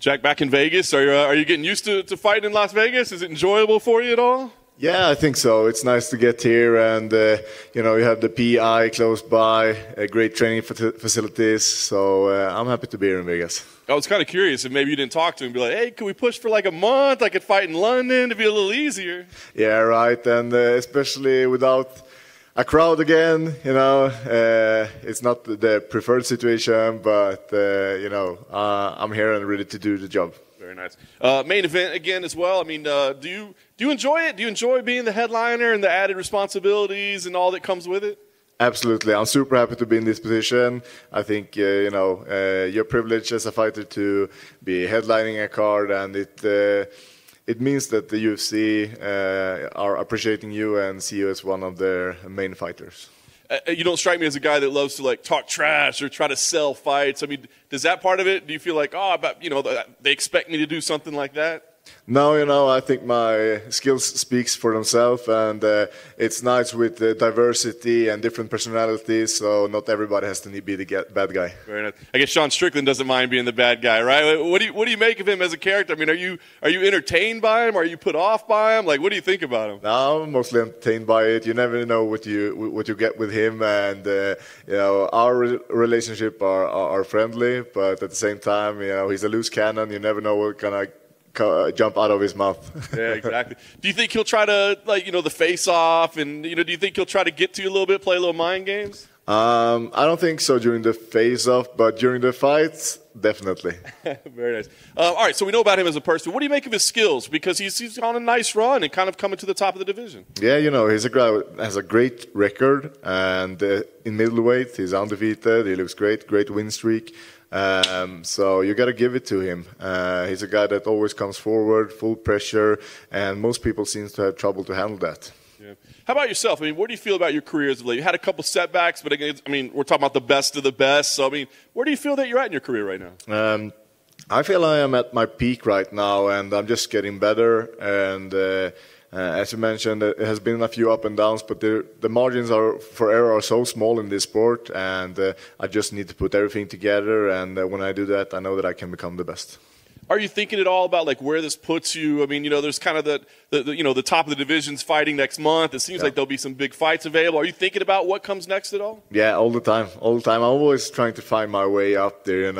Jack, back in Vegas, are you getting used to fighting in Las Vegas? Is it enjoyable for you at all? Yeah, I think so. It's nice to get here, and you have the PI close by, great training facilities. So I'm happy to be here in Vegas. I was kind of curious if maybe you didn't talk to him and be like, hey, can we push for like a month? I could fight in London to be a little easier. Yeah, right. And especially without a crowd again, it's not the preferred situation, but I'm here and ready to do the job. Very nice. Main event again as well. I mean, do you enjoy it? Do you enjoy being the headliner and the added responsibilities and all that comes with it? Absolutely. I'm super happy to be in this position. I think, you're privileged as a fighter to be headlining a card, and it means that the UFC are appreciating you and see you as one of their main fighters. You don't strike me as a guy that loves to talk trash or try to sell fights. I mean, does that part of it? Do you feel like, they expect me to do something like that? No, I think my skills speaks for themselves, and it's nice with diversity and different personalities, so not everybody has to be the bad guy. Very nice. I guess Sean Strickland doesn't mind being the bad guy, right? What do you make of him as a character? I mean, are you entertained by him? Are you put off by him? Like, what do you think about him? No, I'm mostly entertained by it. You never know what you get with him, and our relationship are friendly, but at the same time, he's a loose cannon. You never know what kind of jump out of his mouth. Yeah, exactly. Do you think he'll try to, the face-off, and, do you think he'll try to get to you a little bit, play a little mind games? I don't think so during the face-off, but during the fights, definitely. Very nice. All right, so we know about him as a person. What do you make of his skills? Because he's on a nice run and kind of coming to the top of the division. Yeah, he's a guy who has a great record, and in middleweight, he's undefeated. He looks great win streak. So you got to give it to him. He's a guy that always comes forward, full pressure, and most people seem to have trouble to handle that. Yeah. How about yourself? I mean, what do you feel about your career as of late? You had a couple setbacks, but again, I mean, we're talking about the best of the best. So, I mean, where do you feel that you're at in your career right now? I feel I am at my peak right now, and I'm just getting better. And as you mentioned, it has been a few up and downs, but the margins for error are so small in this sport, and I just need to put everything together. And when I do that, I know that I can become the best. Are you thinking at all about where this puts you? I mean, there's kind of the top of the divisions fighting next month. It seems like there'll be some big fights available. Are you thinking about what comes next at all? Yeah, all the time. I'm always trying to find my way up there,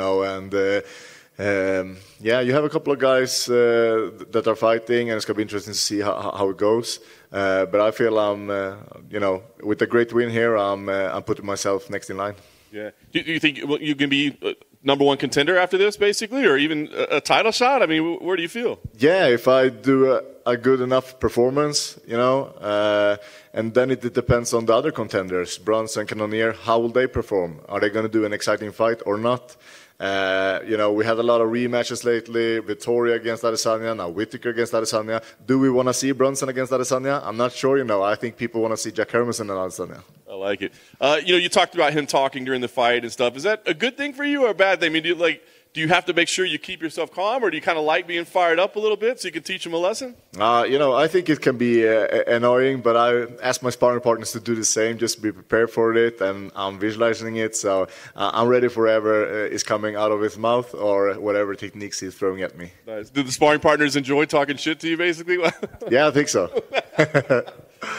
and you have a couple of guys that are fighting, and it's going to be interesting to see how it goes. But I feel I'm, with a great win here, I'm putting myself next in line. Yeah. Do you think you can be #1 contender after this, basically, or even a title shot? I mean, where do you feel? Yeah, if I do a good enough performance, and then it depends on the other contenders, Bronze and Cannonier. How will they perform? Are they going to do an exciting fight or not? We had a lot of rematches lately. Vittoria against Adesanya, now Whittaker against Adesanya. Do we want to see Bronson against Adesanya? I'm not sure. I think people want to see Jack Hermansson and Adesanya. I like it. You talked about him talking during the fight and stuff. Is that a good thing for you or a bad thing? I mean, do you have to make sure you keep yourself calm, or do you kind of like being fired up a little bit so you can teach him a lesson? I think it can be annoying, but I ask my sparring partners to do the same, just be prepared for it, and I'm visualizing it, so I'm ready for whatever is coming out of his mouth or whatever techniques he's throwing at me. Nice. Do the sparring partners enjoy talking shit to you, basically? Yeah, I think so.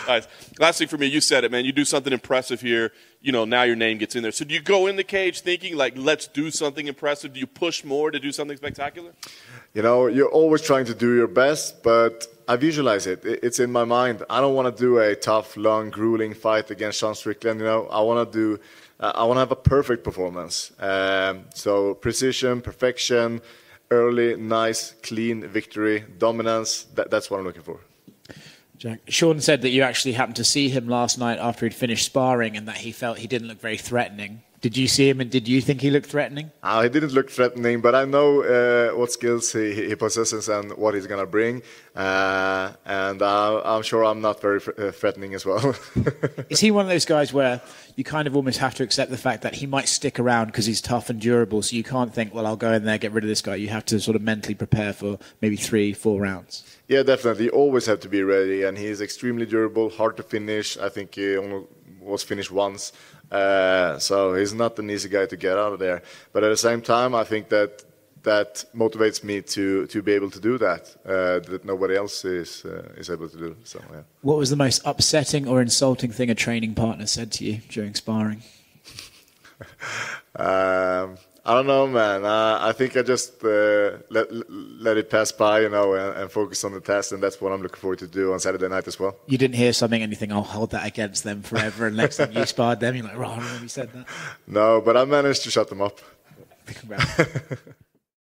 Nice. Last thing for me, you said it, man. You do something impressive here. Now your name gets in there. So do you go in the cage thinking, let's do something impressive? Do you push more to do something spectacular? You're always trying to do your best, but I visualize it. It's in my mind. I don't want to do a tough, long, grueling fight against Sean Strickland. I want to have a perfect performance. So precision, perfection, early, nice, clean victory, dominance. That's what I'm looking for. Jack, Sean said that you actually happened to see him last night after he'd finished sparring and that he felt he didn't look very threatening. Did you see him and did you think he looked threatening? He didn't look threatening, but I know what skills he possesses and what he's going to bring. And I'm sure I'm not very threatening as well. Is he one of those guys where you kind of almost have to accept the fact that he might stick around because he's tough and durable, so you can't think, well, I'll go in there, get rid of this guy. You have to sort of mentally prepare for maybe 3-4 rounds. Yeah, definitely. You always have to be ready, and he's extremely durable, hard to finish. I think he only was finished once. So he's not an easy guy to get out of there. But at the same time, I think that that motivates me to be able to do that nobody else is able to do. So yeah. What was the most upsetting or insulting thing a training partner said to you during sparring? I don't know, man. I think I just let it pass by, and focus on the test, and that's what I'm looking forward to do on Saturday night as well. You didn't hear something and you think, I'll hold that against them forever, and next time you sparred them, you're like, oh, I remember you said that. No, but I managed to shut them up. Congrats.